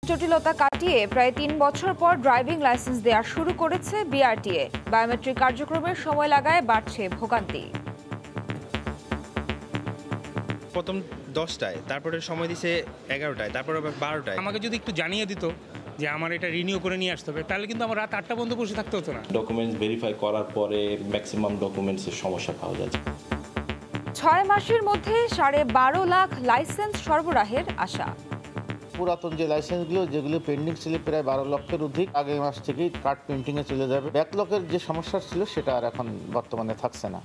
জটিলতা কাটিয়ে প্রায় ৩ বছর পর ড্রাইভিং লাইসেন্স দেওয়া শুরু করেছে বিআরটিএ। বায়োমেট্রিক কার্যক্রমের সময় লাগায় বাড়ছে ভোগান্তি। প্রথম 10টায়, তারপরে সময় দিছে 11টায়, তারপরে আবার 12টায়। আমাকে যদি একটু জানিয়ে দিত যে আমার এটা রিনিউ করে নিয়ে আসতে হবে, তাহলে কিন্তু আমার রাত 8টা পর্যন্ত বসে থাকতে হতো না। ডকুমেন্টস ভেরিফাই করার পরে ম্যাক্সিমাম ডকুমেন্টসের সমস্যা পাওয়া যাচ্ছে। 6 মাসের মধ্যে 12.5 লাখ লাইসেন্স সরবরাহের আশা। পুরাতন যে লাইসেন্সগুলো যেগুলো পেন্ডিং ছিল প্রায় 12 লক্ষের অধিক, আগামী মাস থেকেই কার্ড প্রিন্টিংয়ে চলে যাবে। ব্যাকলগের যে সমস্যা ছিল সেটা আর এখন বর্তমানে থাকছে না।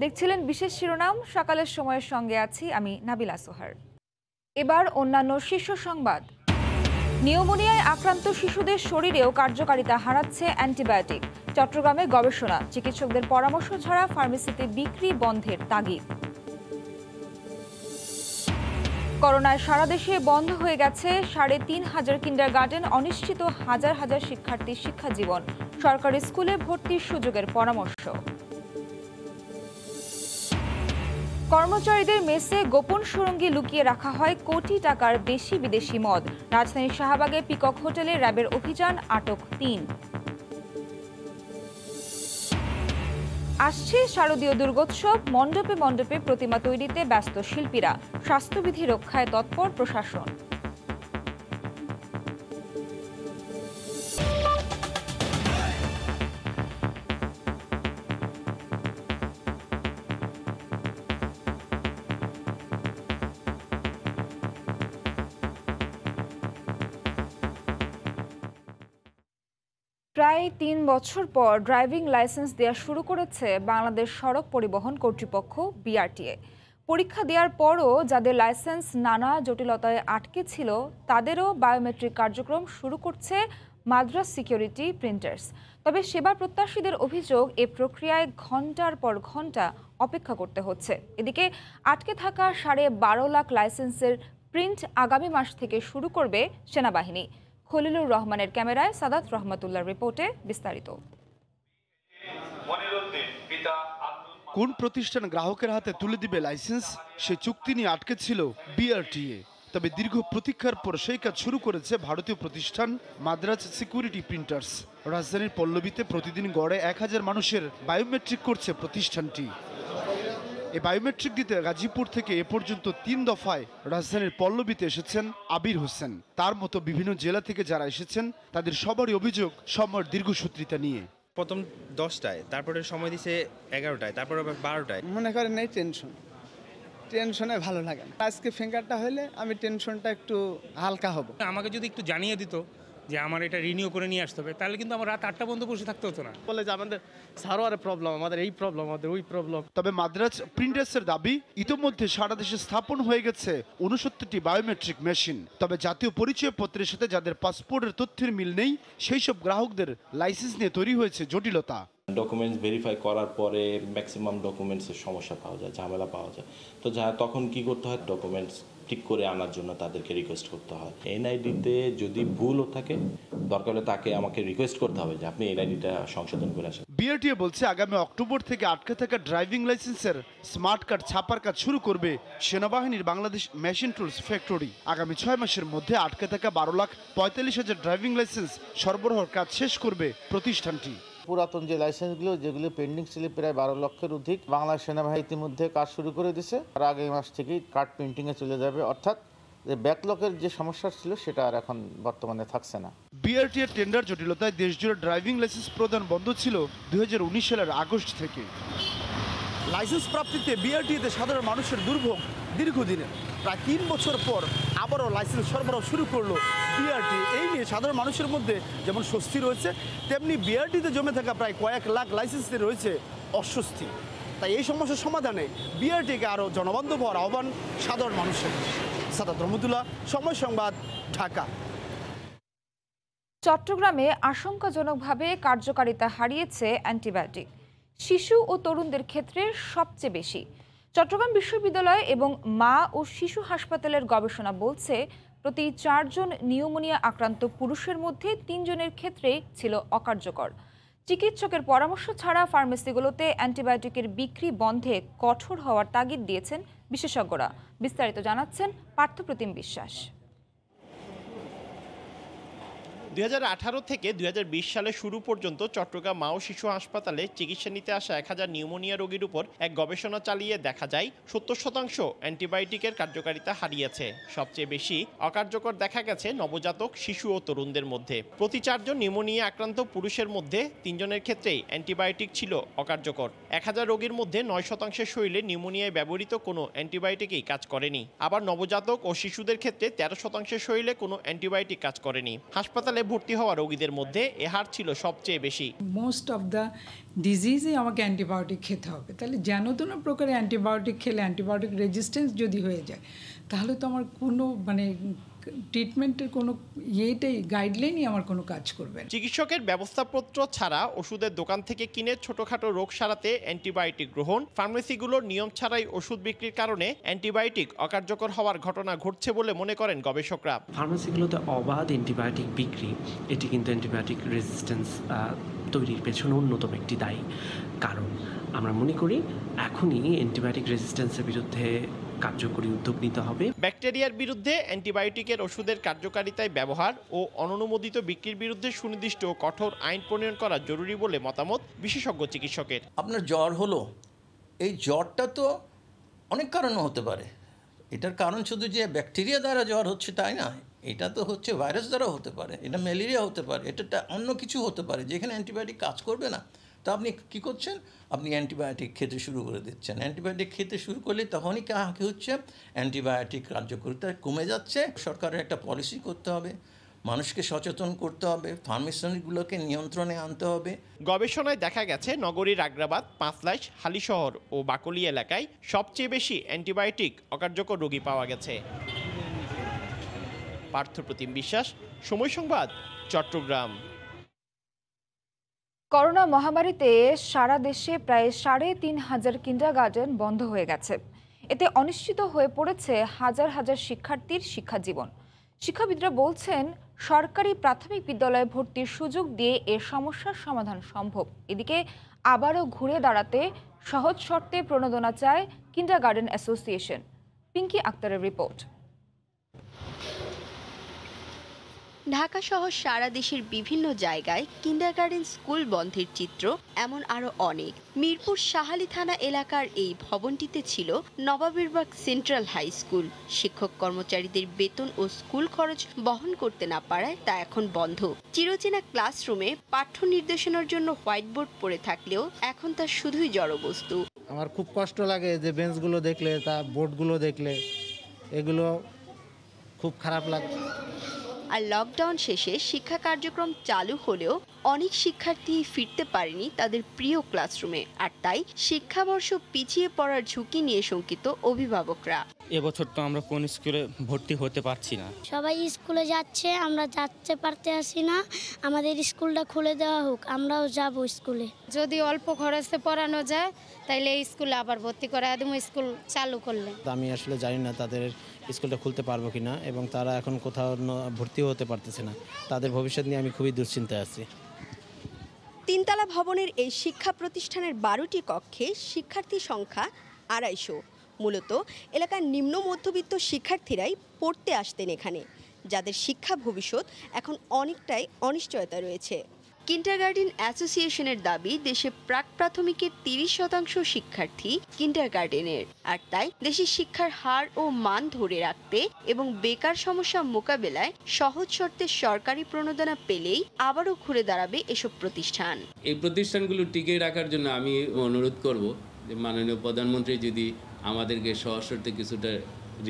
দেখছিলেন বিশেষ শিরোনাম, সকালের সময়ের সঙ্গে আছি আমি নাবিলা সোহার। এবার অন্যান্য শীর্ষ সংবাদ। নিউমোনিয়ায় আক্রান্ত শিশুদের শরীরেও কার্যকারিতা হারাচ্ছে অ্যান্টিবায়োটিক। চট্টগ্রামে গবেষণা, চিকিৎসকদের পরামর্শ ছাড়া ফার্মেসিতে বিক্রি বন্ধের তাগিদ। করোনায় সারা দেশে বন্ধ হয়ে গেছে 3,500 কিন্ডারগার্টেন, অনিশ্চিত হাজার হাজার শিক্ষার্থীর শিক্ষা জীবন। সরকারি স্কুলে ভর্তির সুযোগের পরামর্শ। কর্মচারীদের মেসে গোপন সুড়ঙ্গে লুকিয়ে রাখা হয় কোটি টাকার দেশি বিদেশি মদ। রাজধানীর শাহবাগে পিকক হোটেলে র্যাবের অভিযান, আটক 3। আসছে শারদীয় দুর্গোৎসব, মণ্ডপে মণ্ডপে প্রতিমা তৈরিতে ব্যস্ত শিল্পীরা। স্বাস্থ্যবিধি রক্ষায় তৎপর প্রশাসন। প্রায় 3 বছর পর ড্রাইভিং লাইসেন্স দেওয়া শুরু করেছে বাংলাদেশ সড়ক পরিবহন কর্তৃপক্ষ বিআরটিএ। পরীক্ষা দেওয়ার পরও যাদের লাইসেন্স নানা জটিলতায় আটকে ছিল তাদেরও বায়োমেট্রিক কার্যক্রম শুরু করছে মাদ্রাজ সিকিউরিটি প্রিন্টার্স। তবে সেবা প্রত্যাশীদের অভিযোগ, এ প্রক্রিয়ায় ঘন্টার পর ঘন্টা অপেক্ষা করতে হচ্ছে। এদিকে আটকে থাকা 12.5 লাখ লাইসেন্সের প্রিন্ট আগামী মাস থেকে শুরু করবে সেনাবাহিনী। খলিলুর রহমানের ক্যামেরায় সাদাত রহমাতুল্লাহর রিপোর্টে বিস্তারিত। কোন প্রতিষ্ঠান গ্রাহকের হাতে তুলে দিবে লাইসেন্স, সে চুক্তি নিয়ে আটকে ছিল বিআরটিএ। তবে দীর্ঘ প্রতীক্ষার পর সেই কাজ শুরু করেছে ভারতীয় প্রতিষ্ঠান মাদ্রাজ সিকিউরিটি প্রিন্টার্স। রাজধানীর পল্লবীতে প্রতিদিন গড়ে 1000 মানুষের বায়োমেট্রিক করছে প্রতিষ্ঠানটি। এই বায়োমেট্রিক দিতে গাজীপুর থেকে এ পর্যন্ত 3 দফায় রাজধানীর পল্লবীতে এসেছেন আবির হোসেন। তার মতো বিভিন্ন জেলা থেকে যারা এসেছেন তাদের সবারই অভিযোগ সময়ের দীর্ঘসূত্রিতা নিয়ে। প্রথম 10টায়, তারপরে সময় দিছে 11টায়, তারপরে আবার 12টায়। মনে করেন এই টেনশনে ভালো লাগে না। আজকে ফিঙ্গারটা হলে আমি টেনশনটা একটু হালকা হব। আমাকে যদি একটু জানিয়ে দিত যে আমার এটা রিনিউ করে নিয়ে আসতে হবে, তাহলে কিন্তু আমার রাত 8টা পর্যন্ত বসে থাকতে হতো না। বলে যে আমাদের সার্ভারের প্রবলেম, আমাদের এই প্রবলেম, আমাদের ওই প্রবলেম। তবে মাদ্রাজ প্রিন্টার্সের দাবি, ইতোমধ্যে সারা দেশে স্থাপন হয়ে গেছে 69টি বায়োমেট্রিক মেশিন। তবে জাতীয় পরিচয়পত্রের সাথে যাদের পাসপোর্টের তথ্যের মিল নেই, সেই সব গ্রাহকদের লাইসেন্স নিয়ে তৈরি হয়েছে জটিলতা। ডকুমেন্টস ভেরিফাই করার পরে ম্যাক্সিমাম ডকুমেন্টসের সমস্যা পাওয়া যায়, ঝামেলা পাওয়া যায়। তো তখন কি করতে হয়, ডকুমেন্টস ঠিক করে আনার জন্য তাদেরকে রিকোয়েস্ট করতে হয়। এনআইডিতে যদি ভুলও থাকে, দরকার হলে তাকে আমাকে রিকোয়েস্ট করতে হবে যে আপনি এনআইডিটা সংশোধন করে আসেন। বিআরটিএ বলছে আগামী অক্টোবর থেকে আটকে থাকা ড্রাইভিং লাইসেন্সের স্মার্ট কার্ড ছাপার কাজ শুরু করবে সেনাবাহিনীর বাংলাদেশ মেশিন টুলস ফ্যাক্টরি। আগামী 6 মাসের মধ্যে আটকে থাকা 12,45,000 ড্রাইভিং লাইসেন্স সরবরাহের কাজ শেষ করবে প্রতিষ্ঠানটি। পুরাতন যে লাইসেন্সগুলো যেগুলো পেন্ডিং ছিল প্রায় 12 লক্ষের অধিক, বাংলাদেশ সেনাবাহিনী ইতিমধ্যে কাজ শুরু করে দিয়েছে। আর আগামী মাস থেকেই কার্ড প্রিন্টিংয়ে চলে যাবে, অর্থাৎ যে ব্যাকলগের যে সমস্যা ছিল সেটা আর এখন বর্তমানে থাকছে না। বিআরটিএ টেন্ডার জটিলতায় দেশজুড়ে ড্রাইভিং লাইসেন্স প্রদান বন্ধ ছিল 2019 সালের আগস্ট থেকে। লাইসেন্স প্রাপ্তিতে বিআরটিএতে সাধারণ মানুষের দুর্ভোগ দীর্ঘদিনের। প্রায় 3 বছর পর আবারও লাইসেন্স সরবরাহ শুরু করলো বিআরটিএ। এই নিয়ে সাধারণ মানুষের মধ্যে যেমন স্বস্তি রয়েছে, তেমনি বিআরটিতে জমে থাকা প্রায় কয়েক লাখ লাইসেন্সে রয়েছে অস্বস্তি। তাই এই সমস্যার সমাধানে বিআরটিকে আরও জনবান্ধব হওয়ার আহ্বান সাধারণ মানুষের। সাদাত রহমতুল্লাহ, সময় সংবাদ, ঢাকা। চট্টগ্রামে আশঙ্কাজনকভাবে কার্যকারিতা হারিয়েছে অ্যান্টিবায়োটিক। শিশু ও তরুণদের ক্ষেত্রে সবচেয়ে বেশি। চট্টগ্রাম বিশ্ববিদ্যালয় এবং মা ও শিশু হাসপাতালের গবেষণা বলছে, প্রতি 4 জন নিউমোনিয়া আক্রান্ত পুরুষের মধ্যে 3 জনের ক্ষেত্রেই ছিল অকার্যকর। চিকিৎসকের পরামর্শ ছাড়া ফার্মেসিগুলোতে অ্যান্টিবায়োটিকের বিক্রি বন্ধে কঠোর হওয়ার তাগিদ দিয়েছেন বিশেষজ্ঞরা। বিস্তারিত জানাচ্ছেন পার্থপ্রতিম বিশ্বাস। 2018 থেকে 2020 সালে শুরু পর্যন্ত চট্টগ্রাম মা ও শিশু হাসপাতালে চিকিৎসা নিতে আসা 1000 নিউমোনিয়া রোগীর উপর এক গবেষণা চালিয়ে দেখা যায় 70% অ্যান্টিবায়োটিকের কার্যকারিতা হারিয়েছে। সবচেয়ে বেশি অকার্যকর দেখা গেছে নবজাতক, শিশু ও তরুণদের মধ্যে। প্রতি 4 জন নিউমোনিয়া আক্রান্ত পুরুষের মধ্যে 3 জনের ক্ষেত্রেই অ্যান্টিবায়োটিক ছিল অকার্যকর। 1000 রোগীর মধ্যে 9% শরীরে নিউমোনিয়ায় ব্যবহৃত কোনো অ্যান্টিবায়োটিকই কাজ করেনি। আবার নবজাতক ও শিশুদের ক্ষেত্রে 13% শরীরে কোনো অ্যান্টিবায়োটিক কাজ করেনি। হাসপাতালে ভর্তি হওয়া রোগীদের মধ্যে এ হার ছিল সবচেয়ে বেশি। মোস্ট অফ দ্য ডিজিজে আমাকে অ্যান্টিবায়োটিক খেতে হবে, তাহলে যেন তেন প্রকারে অ্যান্টিবায়োটিক খেলে অ্যান্টিবায়োটিক রেজিস্ট্যান্স যদি হয়ে যায় তাহলে তো আমার কোনো ট্রিটমেন্টের কোনো গাইডলাইনই আমার কোনো কাজ করবে না। চিকিৎসকের ব্যবস্থাপত্র ছাড়া ওষুধের দোকান থেকে কিনে ছোটখাটো রোগ সারাতে অ্যান্টিবায়োটিক গ্রহণ, ফার্মেসিগুলোর নিয়ম ছাড়াই ওষুধ বিক্রির কারণে অ্যান্টিবায়োটিক অকার্যকর হওয়ার ঘটনা ঘটছে বলে মনে করেন গবেষকরা। ফার্মেসিগুলোতে অবাধ অ্যান্টিবায়োটিক বিক্রি, এটি কিন্তু অ্যান্টিবায়োটিক রেজিস্ট্যান্স তৈরির পেছনে অন্যতম একটি দায়ী কারণ। আমরা মনে করি এখনই অ্যান্টিবায়োটিক রেজিস্ট্যান্সের বিরুদ্ধে কার্যকরী উদ্যোগ নিতে হবে। ব্যাকটেরিয়ার বিরুদ্ধে অ্যান্টিবায়োটিকের ওষুধের কার্যকারিতায় ব্যবহার ও অননুমোদিত বিক্রির বিরুদ্ধে সুনির্দিষ্ট কঠোর আইন প্রণয়ন করা জরুরি বলে মতামত বিশেষজ্ঞ চিকিৎসকের। আপনার জ্বর হলো, এই জ্বরটা তো অনেক কারণে হতে পারে। এটার কারণ শুধু যে ব্যাকটেরিয়া দ্বারা জ্বর হচ্ছে তাই না, এটা তো হচ্ছে ভাইরাস দ্বারা হতে পারে, এটা ম্যালেরিয়া হতে পারে, এটা অন্য কিছু হতে পারে যেখানে অ্যান্টিবায়োটিক কাজ করবে না। তো আপনি কী করছেন, আপনি অ্যান্টিবায়োটিক খেতে শুরু করে দিচ্ছেন। অ্যান্টিবায়োটিক খেতে শুরু করলে তখনই কী হচ্ছে, অ্যান্টিবায়োটিক কার্যকারিতা কমে যাচ্ছে। সরকারের একটা পলিসি করতে হবে, মানুষকে সচেতন করতে হবে, ফার্মেসিগুলোকে নিয়ন্ত্রণে আনতে হবে। গবেষণায় দেখা গেছে নগরীর আগ্রাবাদ, পাঁচলাইশ, হালিশহর ও বাকলি এলাকায় সবচেয়ে বেশি অ্যান্টিবায়োটিক অকার্যকর রোগী পাওয়া গেছে। পার্থপ্রতিম বিশ্বাস, সময় সংবাদ, চট্টগ্রাম। করোনা মহামারীতে সারা দেশে প্রায় ৩,৫০০ কিন্ডারগার্টেন বন্ধ হয়ে গেছে। এতে অনিশ্চিত হয়ে পড়েছে হাজার হাজার শিক্ষার্থীর শিক্ষাজীবন। শিক্ষাবিদরা বলছেন, সরকারি প্রাথমিক বিদ্যালয়ে ভর্তির সুযোগ দিয়ে এ সমস্যার সমাধান সম্ভব। এদিকে আবারও ঘুরে দাঁড়াতে সহজ শর্তে প্রণোদনা চায় কিন্ডারগার্টেন অ্যাসোসিয়েশন। পিঙ্কি আক্তারের রিপোর্ট। ঢাকা সহ সারা দেশের বিভিন্ন জায়গায় কিন্ডারগার্টেন স্কুল বন্ধের চিত্র এমন আরও অনেক। মিরপুর শাহালি থানা এলাকার এই ভবনটিতে ছিল নবাবেরবাগ সেন্ট্রাল হাই স্কুল। শিক্ষক কর্মচারীদের বেতন ও স্কুল খরচ বহন করতে না পারায় তা এখন বন্ধ। চিরচেনা ক্লাসরুমে পাঠ্য নির্দেশনার জন্য হোয়াইট বোর্ড পড়ে থাকলেও এখন তা শুধুই জড়বস্তু। আমার খুব কষ্ট লাগে যে বেঞ্চগুলো দেখলে, তা বোর্ডগুলো দেখলে, এগুলো খুব খারাপ লাগে। আর লকডাউন শেষে শিক্ষা কার্যক্রম চালু হলেও অনেক শিক্ষার্থী ফিরতে পারেনি তাদের প্রিয় ক্লাসরুমে। আর তাই শিক্ষাবর্ষ পিছিয়ে পড়ার ঝুঁকি নিয়ে শঙ্কিত অভিভাবকরা। এবছর তো আমরা কোন স্কুলে ভর্তি হতে পারছি না। সবাই স্কুলে যাচ্ছে, আমরা যাচ্ছে পারতে আসি না। আমাদের স্কুলটা খুলে দেওয়া হোক, আমরাও যাব স্কুলে। যদি অল্প খরচে পড়ানো যায় তাইলে এই স্কুলে আবার ভর্তি করে একদম স্কুল চালু করলে। আমি আসলে জানি না তাদের স্কুলটা খুলতে পারবো কিনা, এবং তারা এখন কোথাও ভর্তিও হতে পারতেছে না। তাদের ভবিষ্যৎ নিয়ে আমি খুবই দুশ্চিন্তায় আছি। তিনতলা ভবনের এই শিক্ষা প্রতিষ্ঠানের 12টি কক্ষে শিক্ষার্থী সংখ্যা 250। মূলত এলাকার নিম্ন মধ্যবিত্ত শিক্ষার্থীরাই পড়তে আসতেন এখানে, যাদের শিক্ষা ভবিষ্যৎ এখন অনেকটাই অনিশ্চয়তা রয়েছে। কিন্ডারগার্টেন অ্যাসোসিয়েশনের দাবি, দেশে প্রাক প্রাথমিকের 30% শিক্ষার্থী কিন্ডারগার্টেনের। আর তাই দেশের শিক্ষার হার ও মান ধরে রাখতে এবং বেকার সমস্যা মোকাবেলায় সহজ শর্তে সরকারি প্রণোদনা পেলেই আবারও ঘুরে দাঁড়াবে এসব প্রতিষ্ঠান। এই প্রতিষ্ঠানগুলো টিকিয়ে রাখার জন্য আমি অনুরোধ করব যে মাননীয় প্রধানমন্ত্রী যদি আমাদেরকে সহজ শর্তে কিছুটা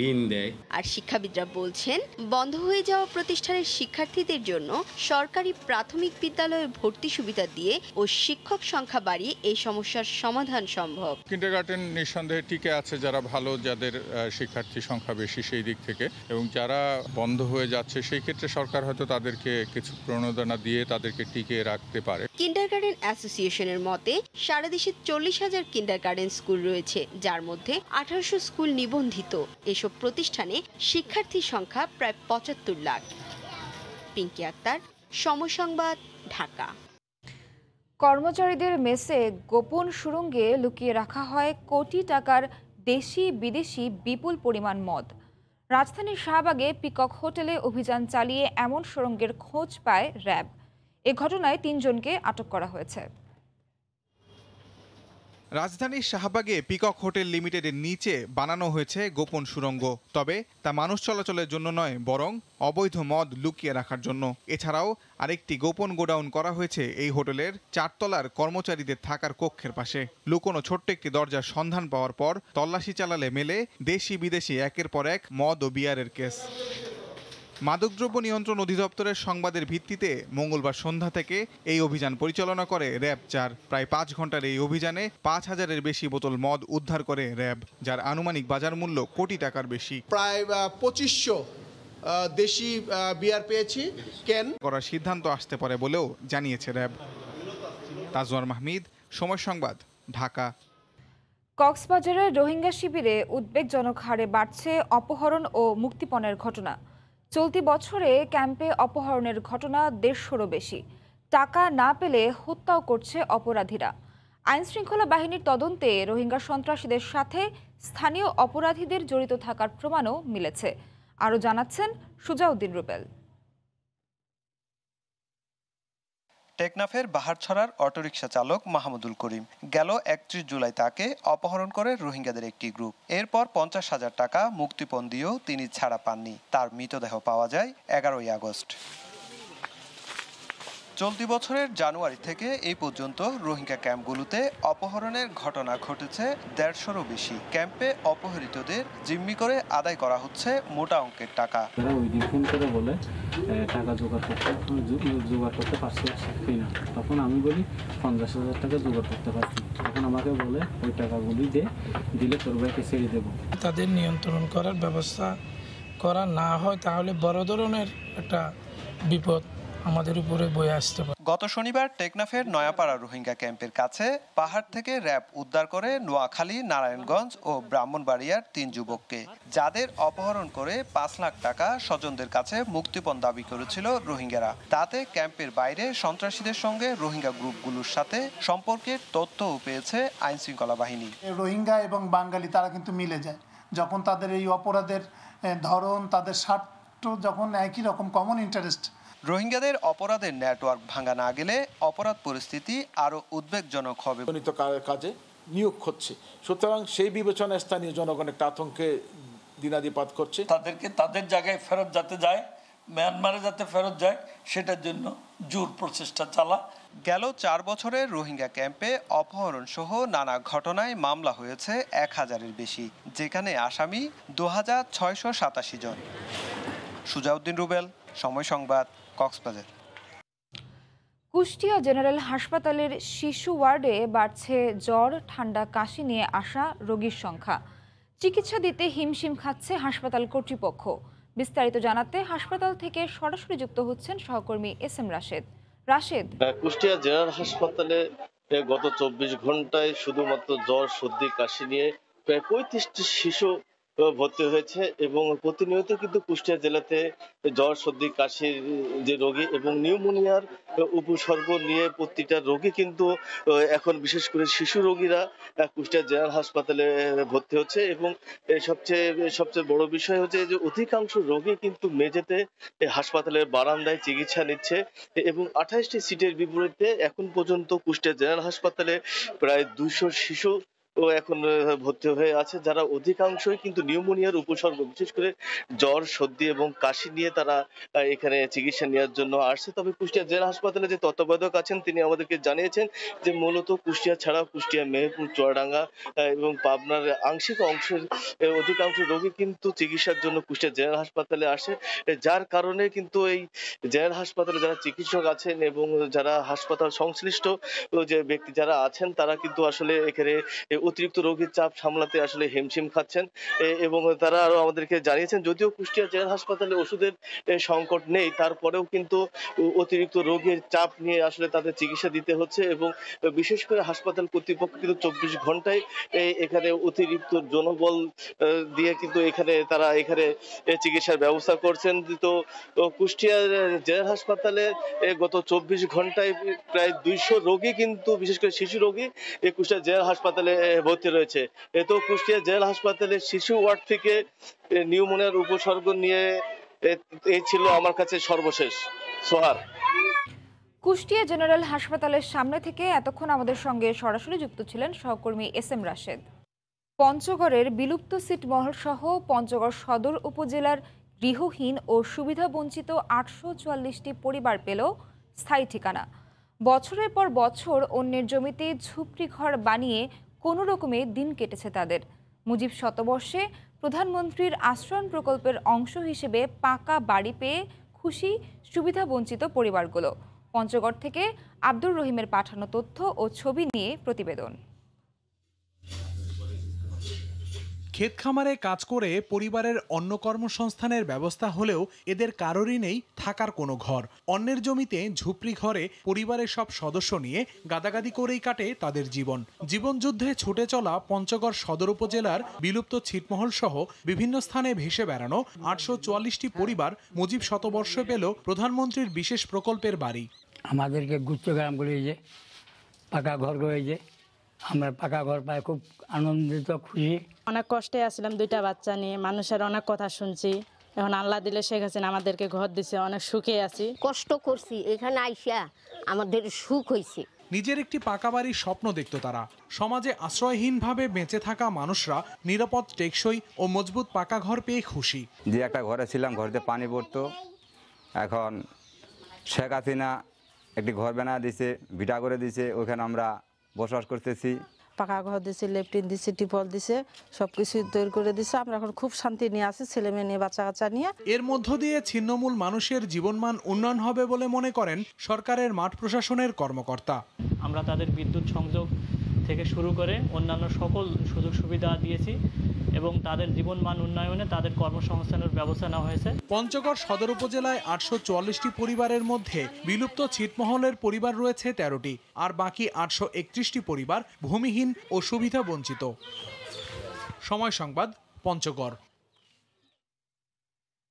ঋণ দেয়। আর শিক্ষাবিদরা বলছেন, বন্ধ হয়ে যাওয়া প্রতিষ্ঠানের শিক্ষার্থীদের জন্য সরকারি প্রাথমিক বিদ্যালয়ে ভর্তি সুবিধা দিয়ে ও শিক্ষক সংখ্যা বাড়িয়ে এই সমস্যার সমাধান সম্ভব। কিন্ডারগার্টেন নিঃসন্দেহে টিকে আছে যারা ভালো, যাদের শিক্ষার্থী সংখ্যা বেশি সেই দিক থেকে, এবং যারা বন্ধ হয়ে যাচ্ছে সেই ক্ষেত্রে সরকার হয়তো তাদেরকে কিছু প্রণোদনা দিয়ে তাদেরকে টিকিয়ে রাখতে পারে। কিন্ডারগার্টেন অ্যাসোসিয়েশনের মতে সারা দেশে 40,000 কিন্ডারগার্টেন স্কুল রয়েছে, যার মধ্যে 1800 স্কুল নিবন্ধিত। এসব প্রতিষ্ঠানে শিক্ষার্থীর সংখ্যা প্রায় 75 লাখ। পিঙ্কি আক্তার, সময় সংবাদ, ঢাকা। কর্মচারীদের মেসে গোপন সুড়ঙ্গে লুকিয়ে রাখা হয় কোটি টাকার দেশি বিদেশি বিপুল পরিমাণ মদ। রাজধানীর শাহবাগে পিকক হোটেলে অভিযান চালিয়ে এমন সুড়ঙ্গের খোঁজ পায় র্যাব। এ ঘটনায় ৩ জনকে আটক করা হয়েছে। রাজধানীর শাহবাগে পিকক হোটেল লিমিটেডের নিচে বানানো হয়েছে গোপন সুড়ঙ্গ। তবে তা মানুষ চলাচলের জন্য নয়, বরং অবৈধ মদ লুকিয়ে রাখার জন্য। এছাড়াও আরেকটি গোপন গোডাউন করা হয়েছে এই হোটেলের 4 তলার কর্মচারীদের থাকার কক্ষের পাশে। লুকোনো ছোট্ট একটি দরজার সন্ধান পাওয়ার পর তল্লাশি চালালে মেলে দেশি বিদেশি একের পর এক মদ ও বিয়ারের কেস। মাদকদ্রব্য নিয়ন্ত্রণ অধিদপ্তরের সংবাদের ভিত্তিতে মঙ্গলবার সন্ধ্যা থেকে এই অভিযান পরিচালনা করে র্যাব 4। প্রায় 5 ঘন্টার এই অভিযানে 5000-এর বেশি বোতল মদ উদ্ধার করে র্যাব, যার আনুমানিক বাজার মূল্য কোটি টাকার বেশি। প্রায় 2500 দেশি বিয়ার পেয়েছি ক্যান করার সিদ্ধান্ত আসতে পারে বলেও জানিয়েছে র্যাব। তাজওয়ার মাহমিদ, সময় সংবাদ, ঢাকা। কক্সবাজারের রোহিঙ্গা শিবিরে উদ্বেগজনক হারে বাড়ছে অপহরণ ও মুক্তিপণের ঘটনা। চলতি বছরে ক্যাম্পে অপহরণের ঘটনা 150-রও বেশি। টাকা না পেলে হত্যাও করছে অপরাধীরা। আইনশৃঙ্খলা বাহিনীর তদন্তে রোহিঙ্গা সন্ত্রাসীদের সাথে স্থানীয় অপরাধীদের জড়িত থাকার প্রমাণও মিলেছে। আরও জানাচ্ছেন সুজাউদ্দিন রুবেল। টেকনাফের বাহারছড়ার অটোরিকশা চালক মাহমুদুল করিম গেল 31 জুলাই তাকে অপহরণ করে রোহিঙ্গাদের একটি গ্রুপ। এরপর 50,000 টাকা মুক্তিপণ দিয়েও তিনি ছাড়া পাননি। তার মৃতদেহ পাওয়া যায় 11ই আগস্ট। চলতি বছরের জানুয়ারি থেকে এই পর্যন্ত রোহিঙ্গা ক্যাম্পগুলোতে অপহরণের ঘটনা ঘটেছে 150-রও বেশি। ক্যাম্পে অপহৃতদের জিম্মি করে আদায় করা হচ্ছে মোটা অঙ্কের টাকা। ওই দিন ফোন করে বলে টাকা জোগাড় করতে পারছি কিনা, তখন আমি বলি 50,000 টাকা জোগাড় করতে পারছি। তখন আমাকে বলে ওই টাকাগুলি দিলে তোর ভাইকে ছেড়ে দেবো। তাদের নিয়ন্ত্রণ করার ব্যবস্থা করা না হয় তাহলে বড় ধরনের একটা বিপদ আমাদের উপরে বয়ে আসতে পারে। গত শনিবার টেকনাফের নয়াপাড়া রোহিঙ্গা ক্যাম্পের কাছে পাহাড় থেকে র্যাব উদ্ধার করে নোয়াখালী, নারায়ণগঞ্জ ও ব্রাহ্মণবাড়িয়ার 3 যুবককে, যাদের অপহরণ করে 5 লাখ টাকা স্বজনদের কাছে মুক্তিপণ দাবি করেছিল রোহিঙ্গারা। তাতে ক্যাম্পের বাইরে সন্ত্রাসীদের সঙ্গে রোহিঙ্গা গ্রুপগুলোর সাথে সম্পর্কের তথ্যও পেয়েছে আইনশৃঙ্খলা বাহিনী। রোহিঙ্গা এবং বাঙালি তারা কিন্তু মিলে যায় যখন তাদের এই অপরাধের ধরন, তাদের স্বার্থ যখন একই রকম, কমন ইন্টারেস্ট। রোহিঙ্গাদের অপরাধের নেটওয়ার্ক ভাঙা না গেলে অপরাধ পরিস্থিতি আরো উদ্বেগজনক হবে। কাজে নিয়োগ হচ্ছে, সুতরাং সেই বিবেচনায় স্থানীয় জনগণ একটা আতঙ্কে দিনাদিপাত করছে। তাদেরকে তাদের জায়গায় ফেরত যাতে যায়, মিয়ানমারে যাতে ফেরত যায়, সেটার জন্য জোর প্রচেষ্টা চালা। গেল 4 বছরের রোহিঙ্গা ক্যাম্পে অপহরণ সহ নানা ঘটনায় মামলা হয়েছে 1000-এর বেশি, যেখানে আসামি 2687 জন। সুজাউদ্দিন রুবেল, সময় সংবাদ, কক্সবাজার। কুষ্টিয়া জেনারেল হাসপাতালের শিশু ওয়ার্ডে বাড়ছে জ্বর, ঠান্ডা, কাশি নিয়ে আসা রোগীর সংখ্যা। চিকিৎসা দিতে হিমশিম খাচ্ছে হাসপাতাল কর্তৃপক্ষ। বিস্তারিত জানাতে হাসপাতাল থেকে সরাসরি যুক্ত হচ্ছেন সহকর্মী SM রাশেদ। কুষ্টিয়া জেনারেল হাসপাতালে গত 24 ঘন্টায় শুধুমাত্র জ্বর, সর্দি, কাশি নিয়ে প্রায় 35টি শিশু ভর্তি হয়েছে এবং প্রতিনিয়ত কিন্তু কুষ্টিয়া জেলাতে জ্বর, সর্দি, কাশির যে রোগী এবং নিউমোনিয়ার উপসর্গ নিয়ে প্রতিটা রোগী কিন্তু এখন বিশেষ করে শিশু রোগীরা কুষ্টিয়া জেনারেল হাসপাতালে ভর্তি হচ্ছে এবং সবচেয়ে বড় বিষয় হচ্ছে যে অধিকাংশ রোগী কিন্তু মেঝেতে হাসপাতালের বারান্দায় চিকিৎসা নিচ্ছে এবং 28টি সিটের বিপরীতে এখন পর্যন্ত কুষ্টিয়া জেনারেল হাসপাতালে প্রায় 200 শিশু এখন ভর্তি হয়ে আছে, যারা অধিকাংশই কিন্তু নিউমোনিয়ার উপসর্গ, বিশেষ করে জ্বর, সর্দি এবং কাশি নিয়ে তারা এখানে চিকিৎসা নেওয়ার জন্য আসছে। তবে কুষ্টিয়া জেলা হাসপাতালে যে তত্ত্বাবধায়ক আছেন তিনি আমাদেরকে জানিয়েছেন যে মূলত কুষ্টিয়া ছাড়া কুষ্টিয়া, মেহেরপুর, চুয়াডাঙ্গা এবং পাবনার আংশিক অংশের অধিকাংশ রোগী কিন্তু চিকিৎসার জন্য কুষ্টিয়া জেনারেল হাসপাতালে আসে, যার কারণে কিন্তু এই জেনারেল হাসপাতালে যারা চিকিৎসক আছেন এবং যারা হাসপাতাল সংশ্লিষ্ট যে ব্যক্তি যারা আছেন তারা কিন্তু আসলে এখানে অতিরিক্ত রোগীর চাপ সামলাতে আসলে হিমশিম খাচ্ছেন এবং তারা আরো আমাদেরকে জানিয়েছেন যদিও কুষ্টিয়া জেনারেল হাসপাতালে ওষুধের সংকট নেই, তারপরেও কিন্তু অতিরিক্ত রোগীর চাপ নিয়ে আসলে তাদের চিকিৎসা দিতে হচ্ছে এবং বিশেষ করে হাসপাতাল কর্তৃপক্ষ কিন্তু 24 ঘন্টায় এখানে অতিরিক্ত জনবল দিয়ে কিন্তু তারা এখানে চিকিৎসার ব্যবস্থা করছেন। তো কুষ্টিয়া জেনারেল হাসপাতালে গত 24 ঘন্টায় প্রায় 200 রোগী কিন্তু বিশেষ করে শিশু রোগী এই কুষ্টিয়া জেনারেল হাসপাতালে ভর্তি রয়েছে। তো কুষ্টিয়া জেনারেল হাসপাতালে শিশু ওয়ার্ড থেকে নিউমোনিয়ার উপসর্গ নিয়ে এই ছিল আমার কাছে সর্বশেষ। সোহার। কুষ্টিয়া জেনারেল হাসপাতালের সামনে থেকে এতক্ষণ আমাদের সঙ্গে সরাসরি যুক্ত ছিলেন সহকর্মী SM রাশেদ। পঞ্চগড়ের বিলুপ্ত ছিটমহল সহ পঞ্চগড় সদর উপজেলার গৃহহীন ও সুবিধাবঞ্চিত 844টি পরিবার পেল স্থায়ী ঠিকানা। বছরের পর বছর অন্যের জমিতে ঝুপড়ি ঘর বানিয়ে কোনো রকমে দিন কেটেছে তাদের। মুজিব শতবর্ষে প্রধানমন্ত্রীর আশ্রয়ণ প্রকল্পের অংশ হিসেবে পাকা বাড়ি পেয়ে খুশি সুবিধাবঞ্চিত পরিবারগুলো। পঞ্চগড় থেকে আব্দুর রহিমের পাঠানো তথ্য ও ছবি নিয়ে প্রতিবেদন। ক্ষেত খামারে কাজ করে পরিবারের অন্য কর্মসংস্থানের ব্যবস্থা হলেও এদের কারোরই নেই থাকার কোনো ঘর। অন্যের জমিতে ঝুপড়ি ঘরে পরিবারের সব সদস্য নিয়ে গাদাগাদি করেই কাটে তাদের জীবন। জীবনযুদ্ধে ছুটে চলা পঞ্চগড় সদর উপজেলার বিলুপ্ত ছিটমহল সহ বিভিন্ন স্থানে ভেসে বেড়ানো 844টি পরিবার মুজিব শতবর্ষে পেল প্রধানমন্ত্রীর বিশেষ প্রকল্পের বাড়ি। আমাদেরকে গুচ্ছগ্রাম করে যে পাকা ঘর করে যে আমরা পাকা ঘর পাই খুব আনন্দিত খুশি। অনেক কষ্টে আসলাম, 2টা বাচ্চা নিয়ে, মানুষের অনেক কথা শুনছি। এখন আল্লাহ দিলে শেখ হাসিনা আমাদেরকে ঘর দিছে, অনেক সুখে আছি। কষ্ট করছি, এখানে আইসা আমাদের সুখ হয়েছে। নিজের একটি পাকা বাড়ির স্বপ্ন দেখত তারা। সমাজে আশ্রয়হীনভাবে বেঁচে থাকা মানুষরা নিরাপদ, টেকসই ও মজবুত পাকা ঘর পেয়ে খুশি। যে একটা ঘরে ছিলাম, ঘরেতে পানি পড়তো, এখন শেখ হাসিনা একটি ঘর বানা দিছে, ভিটা করে দিছে, ওখানে আমরা বসবাস করতেছি। পাকা ঘর দিছে, লেট্রিন দিছে, টিপল দিছে, সবকিছু তৈরি করে দিছে। আমরা এখন খুব শান্তি নিয়ে আছি, ছেলে মেয়ে নিয়ে, বাচ্চা কাচ্চা নিয়ে। এর মধ্য দিয়ে ছিন্নমূল মানুষের জীবনমান উন্নয়ন হবে বলে মনে করেন সরকারের মাঠ প্রশাসনের কর্মকর্তা। আমরা তাদের বিদ্যুৎ সংযোগ থেকে শুরু করে অন্যান্য সকল সুযোগ সুবিধা দিয়েছি এবং তাদের জীবনমান উন্নয়নে তাদের কর্মসংস্থানের ব্যবস্থা নেওয়া হয়েছে। পঞ্চগড় সদর উপজেলায় 844টি পরিবারের মধ্যে বিলুপ্ত ছিটমহলের পরিবার রয়েছে 13টি, আর বাকি 831টি পরিবার ভূমিহীন ও সুবিধা বঞ্চিত। সময় সংবাদ, পঞ্চগড়।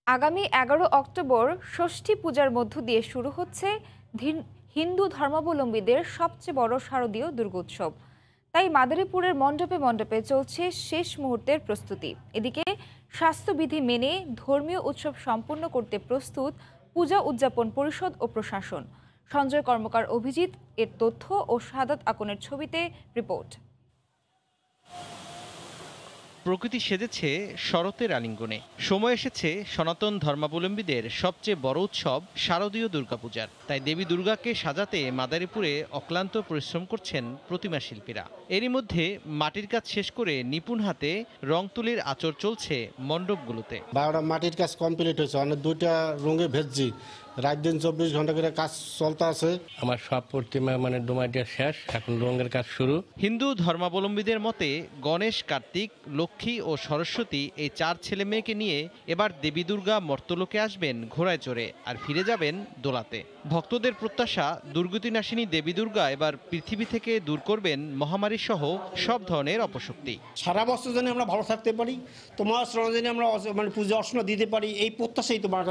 আগামী 11 অক্টোবর ষষ্ঠী পূজার মধ্য দিয়ে শুরু হচ্ছে হিন্দু ধর্মাবলম্বীদের সবচেয়ে বড় শারদীয় দুর্গোৎসব। তাই মাদারীপুরের মণ্ডপে মণ্ডপে চলছে শেষ মুহূর্তের প্রস্তুতি। এদিকে স্বাস্থ্যবিধি মেনে ধর্মীয় উৎসব সম্পন্ন করতে প্রস্তুত পূজা উদযাপন পরিষদ ও প্রশাসন। সঞ্জয় কর্মকার, অভিজিৎ এর তথ্য ও সাদাত আকনের ছবিতে রিপোর্ট। প্রকৃতি সেজেছে শরতের আলিঙ্গনে। সময় এসেছে সনাতন ধর্মাবলম্বীদের সবচেয়ে বড় উৎসব শারদীয় দুর্গাপূজার। তাই দেবী দুর্গাকে সাজাতে মাদারীপুরে অক্লান্ত পরিশ্রম করছেন প্রতিমা শিল্পীরা। এরই মধ্যে মাটির কাজ শেষ করে নিপুণ হাতে রং তুলির আঁচড় চলছে মণ্ডপগুলোতে। 12টা মাটির কাজ কমপ্লিট হয়েছে, অনেক 2টা রঙে ভেজছি, রাত দিন 24 ঘন্টা করে কাজ চলতে আছে। আমার সব প্রতিমা ডোমাইটা শেষ, এখন রঙের কাজ শুরু। হিন্দু ধর্মাবলম্বীদের মতে গণেশ, কার্তিক, লক্ষ্মী ও সরস্বতী এই 4 ছেলে মেয়েকে নিয়ে এবার দেবী দুর্গা মর্তলোকে আসবেন ঘোড়ায় চড়ে, আর ফিরে যাবেন দোলাতে। ভক্তদের প্রত্যাশা, দুর্গতিনাশিনী দেবী দুর্গা এবার পৃথিবী থেকে দূর করবেন মহামারী সহ সব ধরনের অপশক্তি। সারা বছর যেন আমরা ভালো থাকতে পারি, তোমার শ্রমে আমরা পূজা অর্চনা দিতে পারি, এই প্রত্যাশাই তোমার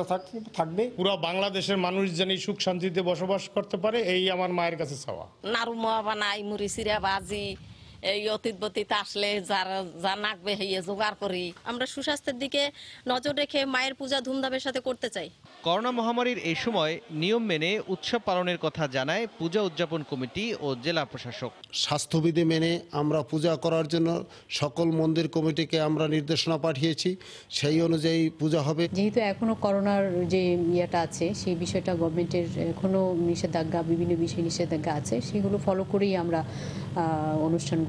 থাকবে। পুরো বাংলাদেশের মানুষ যেন সুখ শান্তিতে বসবাস করতে পারে, এই আমার মায়ের কাছে চাওয়া। নাড়ু মোয়া বানাই, মুড়ি চিরা ভাজি, এই অতীত বতীত আসলে যা নাকবে হইয়ে জোগাড় করি। আমরা সুস্বাস্থ্যের দিকে নজর রেখে মায়ের পূজা ধুমধামের সাথে করতে চাই। করোনা মহামারীর এই সময় নিয়ম মেনে উৎসব পালনের কথা জানায় পূজা উদযাপন কমিটি ও জেলা প্রশাসক। স্বাস্থ্যবিধি মেনে আমরা পূজা করার জন্য সকল মন্দির কমিটিকে আমরা নির্দেশনা পাঠিয়েছি, সেই অনুযায়ী পূজা হবে। যেহেতু এখনো করোনার যে ইয়েটা আছে, সেই বিষয়টা গভর্নমেন্টের এখনো নিষেধাজ্ঞা, বিভিন্ন বিষয় নিষেধাজ্ঞা আছে, সেগুলো ফলো করেই আমরা অনুষ্ঠানগুলো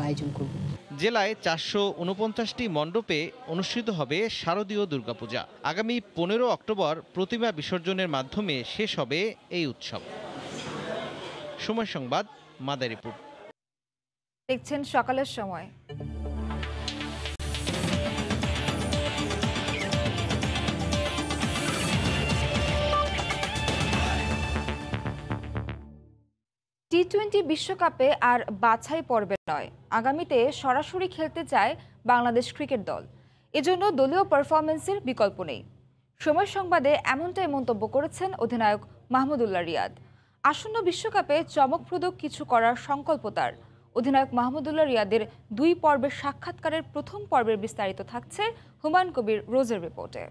আয়োজন করব। জেলায় 449টি মণ্ডপে অনুষ্ঠিত হবে শারদীয় দুর্গাপূজা। আগামী 15 অক্টোবর প্রতিমা বিসর্জনের মাধ্যমে শেষ হবে এই উৎসব। সময় সংবাদ, মাদারীপুর। দেখছেন সকালের সময়। টি-20 বিশ্বকাপে আর বাছাই পর্বে নয়, আগামীতে সরাসরি খেলতে চায় বাংলাদেশ ক্রিকেট দল। এজন্য দলীয় পারফরমেন্সের বিকল্প নেই। সময় সংবাদে এমনটাই মন্তব্য করেছেন অধিনায়ক মাহমুদুল্লাহ রিয়াদ। আসন্ন বিশ্বকাপে চমকপ্রদ কিছু করার সংকল্প তার। অধিনায়ক মাহমুদুল্লাহ রিয়াদের 2 পর্বের সাক্ষাৎকারের প্রথম পর্বের বিস্তারিত থাকছে হুমায়ুন কবির রোজের রিপোর্টে।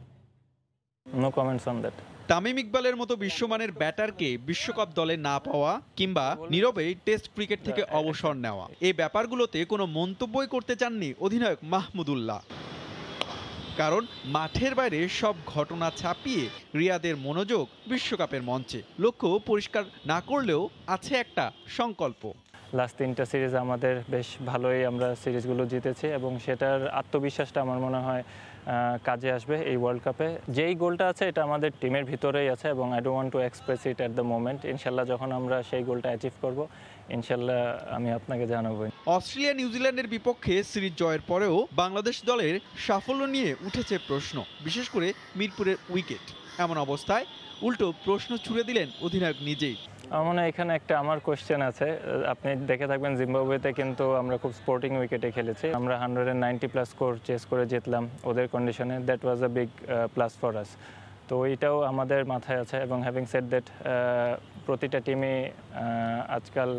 No comments on that. Tamim ইকবালের মতো বিশ্বমানের ব্যাটারকে বিশ্বকাপ দলে না পাওয়া কিংবা নীরবে টেস্ট ক্রিকেট থেকে অবসর নেওয়া, এই ব্যাপারগুলোতে কোনো মন্তব্যই করতে চাননি অধিনায়ক মাহমুদুল্লাহ। কারণ মাঠের বাইরে সব ঘটনা ছাপিয়ে রিয়াদের মনোযোগ বিশ্বকাপের মঞ্চে। লক্ষ্য পরিষ্কার না করলেও আছে একটা সংকল্প। লাস্ট 3টা সিরিজ আমাদের বেশ ভালোই আমরা সিরিজগুলো জিতেছি এবং সেটার আত্মবিশ্বাসটা আমার মনে হয় কাজে আসবে এই ওয়ার্ল্ড কাপে। যেই গোলটা আছে এটা আমাদের টিমের ভিতরেই আছে এবং I don't want to express it at the moment. ইনশাল্লাহ যখন আমরা সেই গোলটা অ্যাচিভ করব ইনশাল্লাহ আমি আপনাকে জানাবো। অস্ট্রেলিয়া নিউজিল্যান্ডের বিপক্ষে সিরিজ জয়ের পরেও বাংলাদেশ দলের সাফল্য নিয়ে উঠেছে প্রশ্ন, বিশেষ করে মিরপুরের উইকেট। এমন অবস্থায় উল্টো প্রশ্ন ছুড়ে দিলেন অধিনায়ক নিজেই। আমার মনে হয় এখানে একটা আমার কোয়েশ্চেন আছে। আপনি দেখে থাকবেন জিম্বাবুয়েতে কিন্তু আমরা খুব স্পোর্টিং উইকেটে খেলেছি। আমরা 190+ স্কোর চেস করে জিতলাম ওদের কন্ডিশনে। That was a big plus for us. তো এইটাও আমাদের মাথায় আছে এবং হ্যাভিং সেড দ্যাট প্রতিটা টিমই আজকাল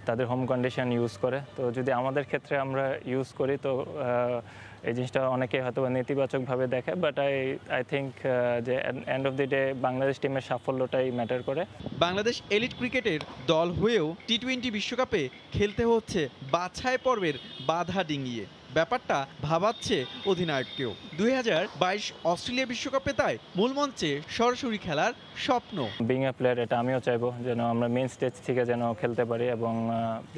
তাদের হোম কন্ডিশন ইউজ করে। তো যদি আমাদের ক্ষেত্রে আমরা ইউজ করি তো এই জিনিসটা অনেকে হয়তো নেতিবাচকভাবে দেখে, বাট আই থিঙ্ক যে end of the day Bangladesh টিমের সাফল্যটাই ম্যাটার করে। বাংলাদেশ এলিট ক্রিকেটের দল হয়েও টি-20 বিশ্বকাপে খেলতে হচ্ছে বাছাই পর্বের বাধা ডিঙিয়ে। ব্যাপারটা ভাবাচ্ছে অধিনায়ককেও। 2022 অস্ট্রেলিয়া বিশ্বকাপে তাই মূল মঞ্চে সরাসরি খেলার স্বপ্ন। বিং এ প্লেয়ার এটা আমিও চাইবো যেন আমরা মেইন স্টেজ থেকে যেন খেলতে পারি এবং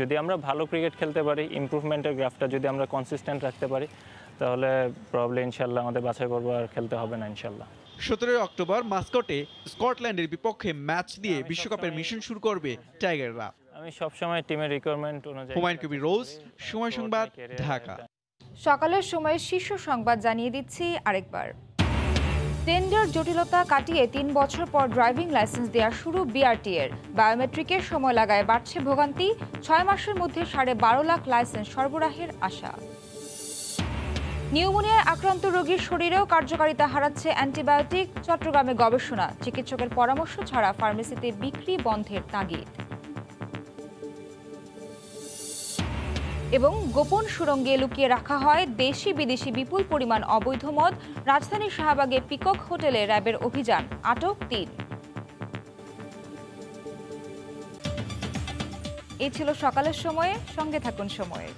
যদি আমরা ভালো ক্রিকেট খেলতে পারি, ইমপ্রুভমেন্টের গ্রাফটা যদি আমরা কনসিস্টেন্ট রাখতে পারি তাহলে প্রবলি ইনশাল্লাহ আমাদের বাছাই পর্ব আর খেলতে হবে না ইনশাল্লাহ। 17 অক্টোবর মাস্কটে স্কটল্যান্ডের বিপক্ষে ম্যাচ দিয়ে বিশ্বকাপের মিশন শুরু করবে টাইগাররা। আমি সবসময় টিমের রিকোয়ারমেন্ট অনুযায়ী। হুমায়ুন কবির রোজ, সময় সংবাদ, ঢাকা। সকালের সময় শীর্ষ সংবাদ জানিয়ে দিচ্ছি আরেকবার। টেন্ডার জটিলতা কাটিয়ে 3 বছর পর ড্রাইভিং লাইসেন্স দেওয়া শুরু বিআরটিএর। বায়োমেট্রিকের সময় লাগায় বাড়ছে ভোগান্তি। 6 মাসের মধ্যে 12.5 লাখ লাইসেন্স সরবরাহের আশা। নিউমোনিয়ায় আক্রান্ত রোগীর শরীরেও কার্যকারিতা হারাচ্ছে অ্যান্টিবায়োটিক। চট্টগ্রামে গবেষণা, চিকিৎসকের পরামর্শ ছাড়া ফার্মেসিতে বিক্রি বন্ধের তাগিদ। এবং গোপন সুড়ঙ্গে লুকিয়ে রাখা হয় দেশি বিদেশি বিপুল পরিমাণ অবৈধ মদ। রাজধানীর শাহবাগে পিকক হোটেলে র্যাবের অভিযান, আটক 3। এই ছিল সকালের সময়ে, সঙ্গে থাকুন সময়ে।